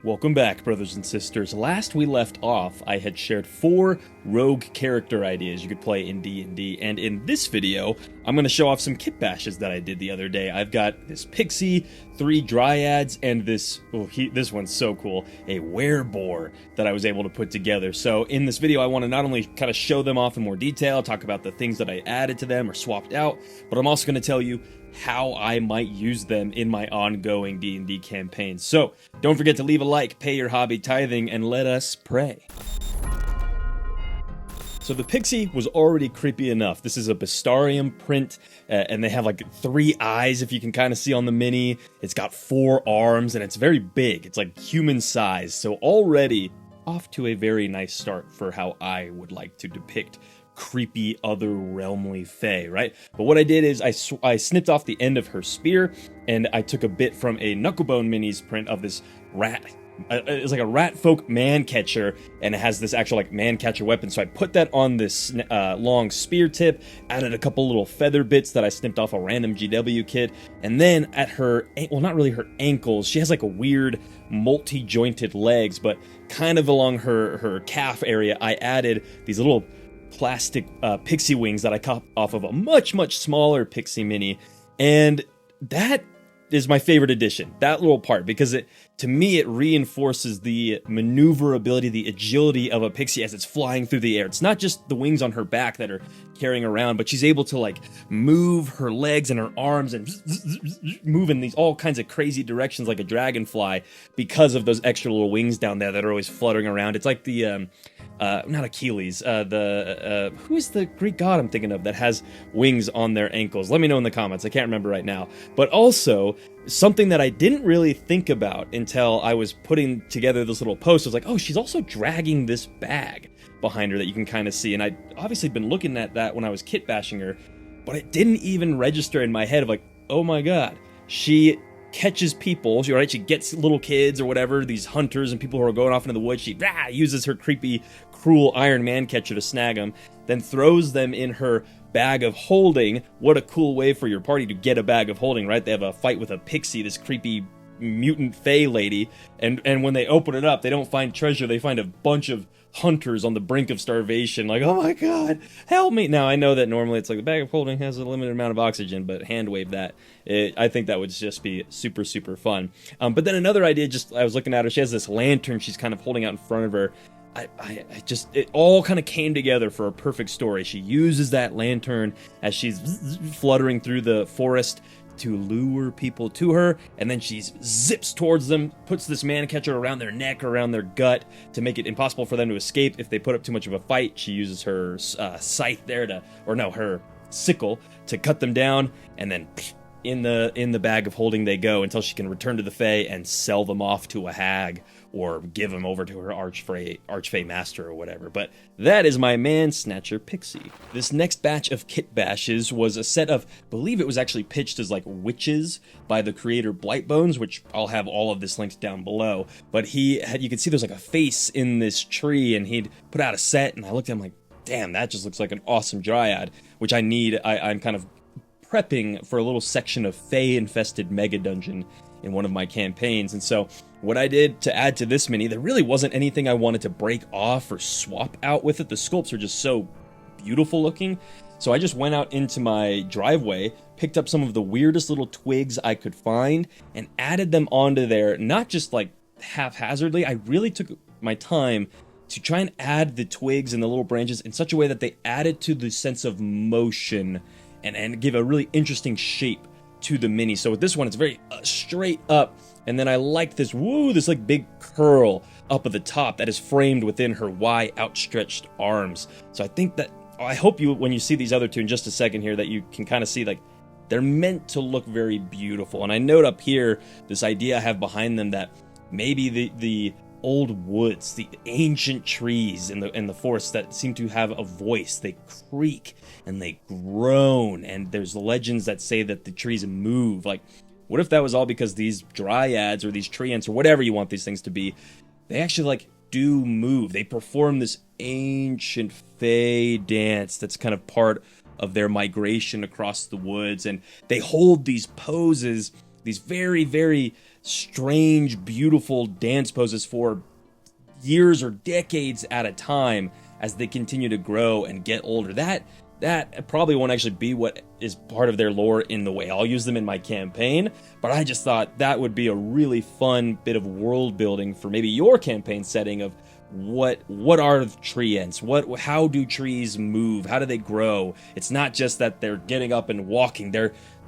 Welcome back, brothers and sisters. Last we left off, I had shared 4 rogue character ideas you could play in D&D, and in this video, I'm going to show off some kitbashes that I did the other day. I've got this Pixie, 3 Dryads, and this one's so cool, a Wereboar that I was able to put together. So in this video, I want to not only kind of show them off in more detail, talk about the things that I added to them or swapped out, but I'm also going to tell you how I might use them in my ongoing D&D campaign. So, don't forget to leave a like, pay your hobby tithing, and let us pray. So the Pixie was already creepy enough. This is a Bastarium print, and they have like 3 eyes, if you can kind of see on the mini. It's got 4 arms, and it's very big. It's like human size. So already off to a very nice start for how I would like to depict creepy otherrealmly fae, right? But what I did is I snipped off the end of her spear, and I took a bit from a Knucklebone Minis print of this rat. It's like a rat folk man catcher, and it has this actual like man catcher weapon. So I put that on this long spear tip, added a couple little feather bits that I snipped off a random GW kit, and then at her, well, not really her ankles, she has like a weird multi-jointed legs, but kind of along her calf area, I added these little plastic Pixie wings that I cut off of a much smaller Pixie mini, and that is my favorite addition, that little part, because to me it reinforces the maneuverability, the agility of a Pixie as it's flying through the air. It's not just the wings on her back that are carrying around, but she's able to like move her legs and her arms and move in these all kinds of crazy directions like a dragonfly because of those extra little wings down there that are always fluttering around. It's like the not Achilles, who is the Greek god I'm thinking of that has wings on their ankles? Let me know in the comments, I can't remember right now. But also, something that I didn't really think about until I was putting together this little post was like, oh, she's also dragging this bag behind her that you can kind of see, and I'd obviously been looking at that when I was kitbashing her, but it didn't even register in my head of like, oh my god, she catches people, right? She gets little kids or whatever, these hunters and people who are going off into the woods. She uses her creepy, cruel Iron Man catcher to snag them, then throws them in her bag of holding. What a cool way for your party to get a bag of holding, right? They have a fight with a Pixie, this creepy mutant fae lady, and when they open it up, they don't find treasure, they find a bunch of hunters on the brink of starvation, like, oh my god, help me. Now I know that normally it's like the bag of holding has a limited amount of oxygen, but hand wave that. I think that would just be super fun. But then another idea, I was looking at her, she has this lantern she's kind of holding out in front of her. It all kind of came together for a perfect story. She uses that lantern as she's fluttering through the forest to lure people to her, and then she zips towards them, puts this man catcher around their neck, around their gut, to make it impossible for them to escape if they put up too much of a fight. She uses her scythe there her sickle to cut them down, and then in the bag of holding they go until she can return to the Fae and sell them off to a hag or give them over to her archfey master or whatever. But that is my man snatcher Pixie. This next batch of kitbashes was a set of, I believe it was actually pitched as like witches by the creator Blightbones, which I'll have all of this linked down below. But you could see there's like a face in this tree, and he'd put out a set, and I looked at him like, damn, that just looks like an awesome Dryad, which I need. I'm kind of prepping for a little section of Fae-infested mega dungeon in one of my campaigns. And so what I did to add to this mini, there really wasn't anything I wanted to break off or swap out with it. The sculpts are just so beautiful looking. So I just went out into my driveway, picked up some of the weirdest little twigs I could find, and added them onto there, not just like haphazardly. I really took my time to try and add the twigs and the little branches in such a way that they added to the sense of motion and give a really interesting shape to the mini. So with this one, it's very straight up, and then I like this like big curl up at the top that is framed within her wide outstretched arms. So I hope you, when you see these other two in just a second here, that you can kind of see like they're meant to look very beautiful. And I note up here this idea I have behind them that maybe the old woods, the ancient trees in the forest that seem to have a voice. They creak and they groan, and there's legends that say that the trees move. Like, what if that was all because these dryads or these tree ants or whatever you want these things to be, they actually like do move. They perform this ancient fae dance that's kind of part of their migration across the woods, and they hold these poses, these very strange, beautiful dance poses for years or decades at a time as they continue to grow and get older. That probably won't actually be what is part of their lore in the way I'll use them in my campaign, but I just thought that would be a really fun bit of world building for maybe your campaign setting of what are tree ents? How do trees move? How do they grow? It's not just that they're getting up and walking.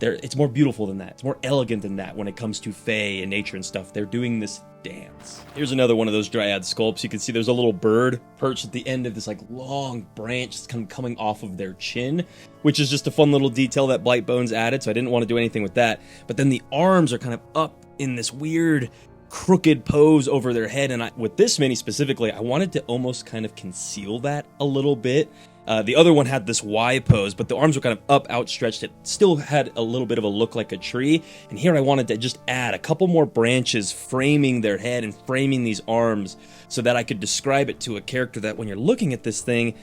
It's more beautiful than that. It's more elegant than that when it comes to fae and nature and stuff. They're doing this dance. Here's another one of those Dryad sculpts. You can see there's a little bird perched at the end of this like long branch that's kind of coming off of their chin, which is just a fun little detail that Blightbones added, so I didn't want to do anything with that. But then the arms are kind of up in this weird crooked pose over their head, and with this mini specifically, I wanted to almost kind of conceal that a little bit. The other one had this Y pose, but the arms were kind of up, outstretched. It still had a little bit of a look like a tree. And here I wanted to just add a couple more branches framing their head and framing these arms so that I could describe it to a character that when you're looking at this thing,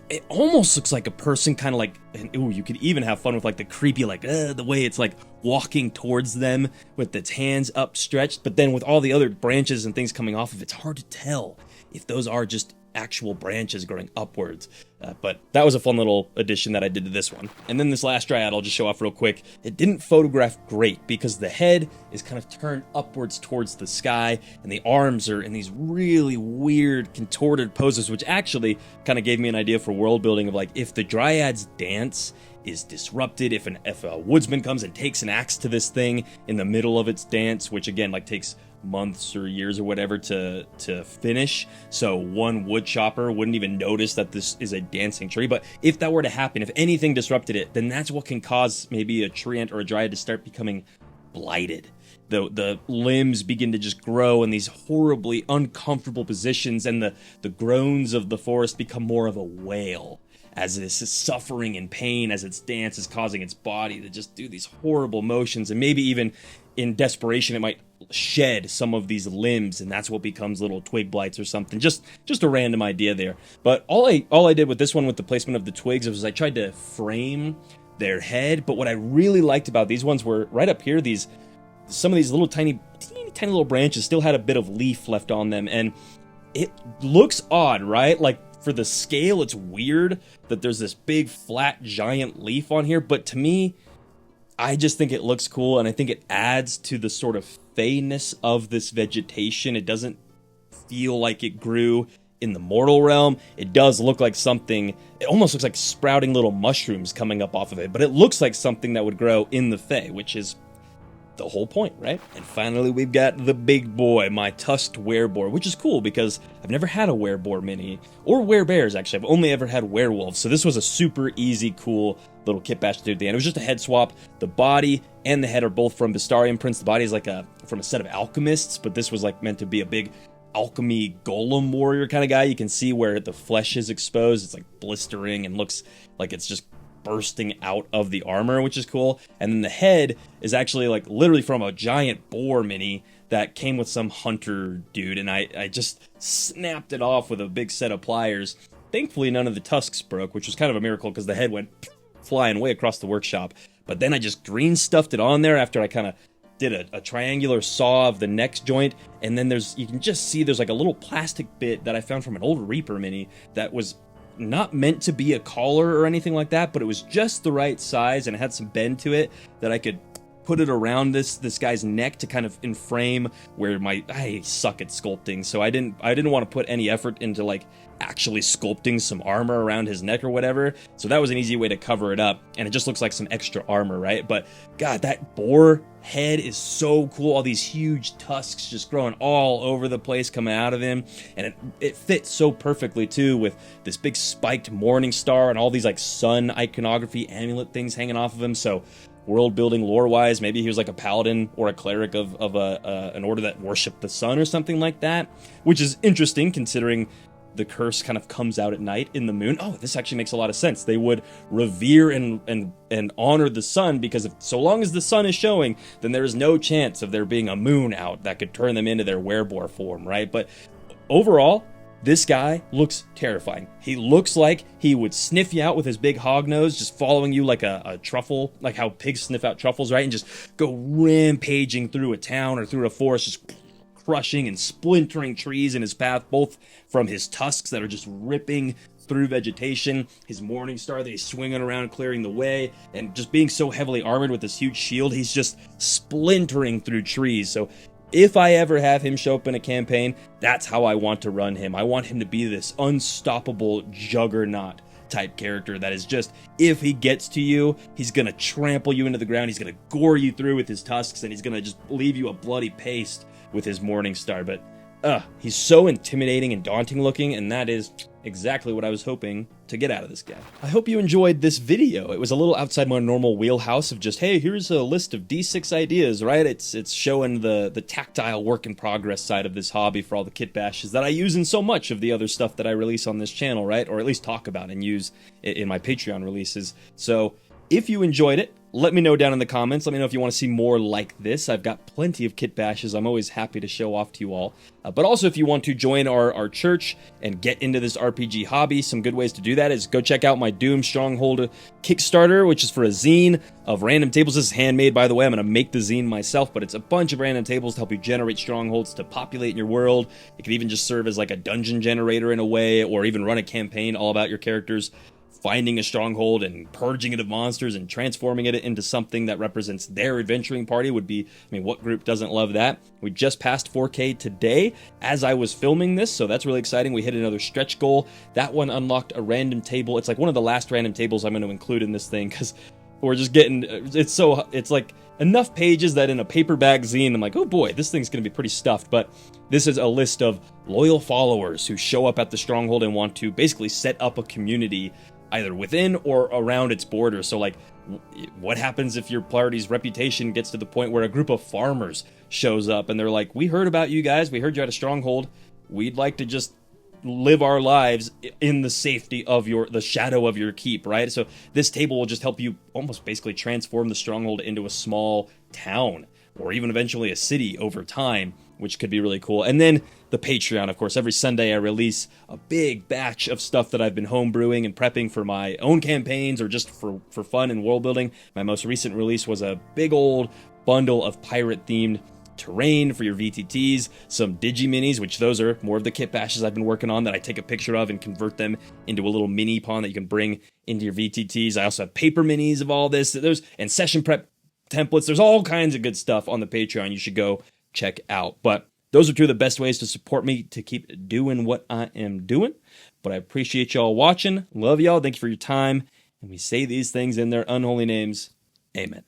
it almost looks like a person, kind of like, and ooh, you could even have fun with like the creepy, like the way it's like walking towards them with its hands upstretched. But then with all the other branches and things coming off of it, it's hard to tell if those are just actual branches growing upwards. But that was a fun little addition that I did to this one. And then this last Dryad I'll just show off real quick. It didn't photograph great because the head is kind of turned upwards towards the sky and the arms are in these really weird contorted poses, which actually kind of gave me an idea for world building of like if the Dryad's dance is disrupted, if a woodsman comes and takes an axe to this thing in the middle of its dance, which again like takes months or years or whatever to finish, so one wood chopper wouldn't even notice that this is a dancing tree. But if that were to happen, if anything disrupted it, then that's what can cause maybe a tree ant or a dryad to start becoming blighted. The limbs begin to just grow in these horribly uncomfortable positions, and the groans of the forest become more of a wail as this is suffering and pain as its dance is causing its body to just do these horrible motions, and maybe even in desperation it might shed some of these limbs, and that's what becomes little twig blights or something. Just a random idea there. But all I did with this one, with the placement of the twigs, was I tried to frame their head. But what I really liked about these ones were right up here, some of these little tiny little branches still had a bit of leaf left on them, and it looks odd, right? Like for the scale, it's weird that there's this big flat giant leaf on here, but to me, I just think it looks cool, and I think it adds to the sort of fayness of this vegetation. It doesn't feel like it grew in the mortal realm. It does look like something, it almost looks like sprouting little mushrooms coming up off of it, but it looks like something that would grow in the Fae, which is the whole point, right? And finally, we've got the big boy, my tusked Wereboar, which is cool because I've never had a Wereboar mini, or werebears actually. I've only ever had werewolves, so this was a super easy, cool little kitbash to do at the end. It was just a head swap. The body and the head are both from Vistarium prints. The body is like from a set of alchemists, but this was like meant to be a big alchemy golem warrior kind of guy. You can see where the flesh is exposed. It's like blistering and looks like it's just bursting out of the armor, which is cool. And then the head is actually like literally from a giant boar mini that came with some hunter dude, and I just snapped it off with a big set of pliers. Thankfully, none of the tusks broke, which was kind of a miracle because the head went flying way across the workshop. But then I just green stuffed it on there after I kind of did a triangular saw of the neck joint, and then you can just see there's like a little plastic bit that I found from an old Reaper mini that was not meant to be a collar or anything like that, but it was just the right size and it had some bend to it that I could put it around this guy's neck to kind of frame where I suck at sculpting, so I didn't want to put any effort into like actually sculpting some armor around his neck or whatever. So that was an easy way to cover it up, and it just looks like some extra armor, right? But God, that boar head is so cool. All these huge tusks just growing all over the place coming out of him, and it fits so perfectly too with this big spiked morning star and all these like sun iconography amulet things hanging off of him. So world building lore wise, maybe he was like a paladin or a cleric of an order that worshipped the sun or something like that, which is interesting considering the curse kind of comes out at night in the moon. Oh, this actually makes a lot of sense. They would revere and honor the sun, because so long as the sun is showing, then there is no chance of there being a moon out that could turn them into their Wereboar form, right? But overall, This guy looks terrifying. He looks like he would sniff you out with his big hog nose, just following you like a truffle, like how pigs sniff out truffles, right? And just go rampaging through a town or through a forest, just crushing and splintering trees in his path, both from his tusks that are just ripping through vegetation, his morning star that he's swinging around clearing the way, and just being so heavily armored with this huge shield, he's just splintering through trees. So if I ever have him show up in a campaign, that's how I want to run him. I want him to be this unstoppable juggernaut type character that is just, if he gets to you, he's gonna trample you into the ground, he's gonna gore you through with his tusks, and he's gonna just leave you a bloody paste with his morning star. But he's so intimidating and daunting looking, and that is exactly what I was hoping to get out of this guy. I hope you enjoyed this video. It was a little outside my normal wheelhouse of just, hey, here's a list of D6 ideas, right? It's showing the tactile work in progress side of this hobby for all the kit bashes that I use in so much of the other stuff that I release on this channel, right? Or at least talk about and use in my Patreon releases. So if you enjoyed it, let me know down in the comments. Let me know if you want to see more like this. I've got plenty of kit bashes I'm always happy to show off to you all. But also, if you want to join our church and get into this RPG hobby, some good ways to do that is go check out my Doom Stronghold Kickstarter, which is for a zine of random tables. This is handmade, by the way. I'm going to make the zine myself, but it's a bunch of random tables to help you generate strongholds to populate in your world. It could even just serve as like a dungeon generator in a way, or even run a campaign all about your characters finding a stronghold and purging it of monsters and transforming it into something that represents their adventuring party. Would be, I mean, what group doesn't love that? We just passed 4K today as I was filming this, so that's really exciting. We hit another stretch goal. That one unlocked a random table. It's like one of the last random tables I'm going to include in this thing, because we're just getting, it's like enough pages that in a paperback zine, I'm like, oh boy, this thing's going to be pretty stuffed. But this is a list of loyal followers who show up at the stronghold and want to basically set up a community either within or around its borders. So like, what happens if your party's reputation gets to the point where a group of farmers shows up and they're like, we heard about you guys, we heard you had a stronghold, we'd like to just live our lives in the safety of the shadow of your keep, right? So this table will just help you almost basically transform the stronghold into a small town, or even eventually a city over time, which could be really cool. And then the Patreon, of course. Every Sunday I release a big batch of stuff that I've been homebrewing and prepping for my own campaigns or just for fun and world building. My most recent release was a big old bundle of pirate-themed terrain for your VTTs, some Digi-Minis, which those are more of the kit bashes I've been working on that I take a picture of and convert them into a little mini pawn that you can bring into your VTTs. I also have paper minis of all this, and session prep templates. There's all kinds of good stuff on the Patreon you should go check out. But those are two of the best ways to support me to keep doing what I am doing. But I appreciate y'all watching. Love y'all. Thank you for your time. And we say these things in their unholy names. Amen.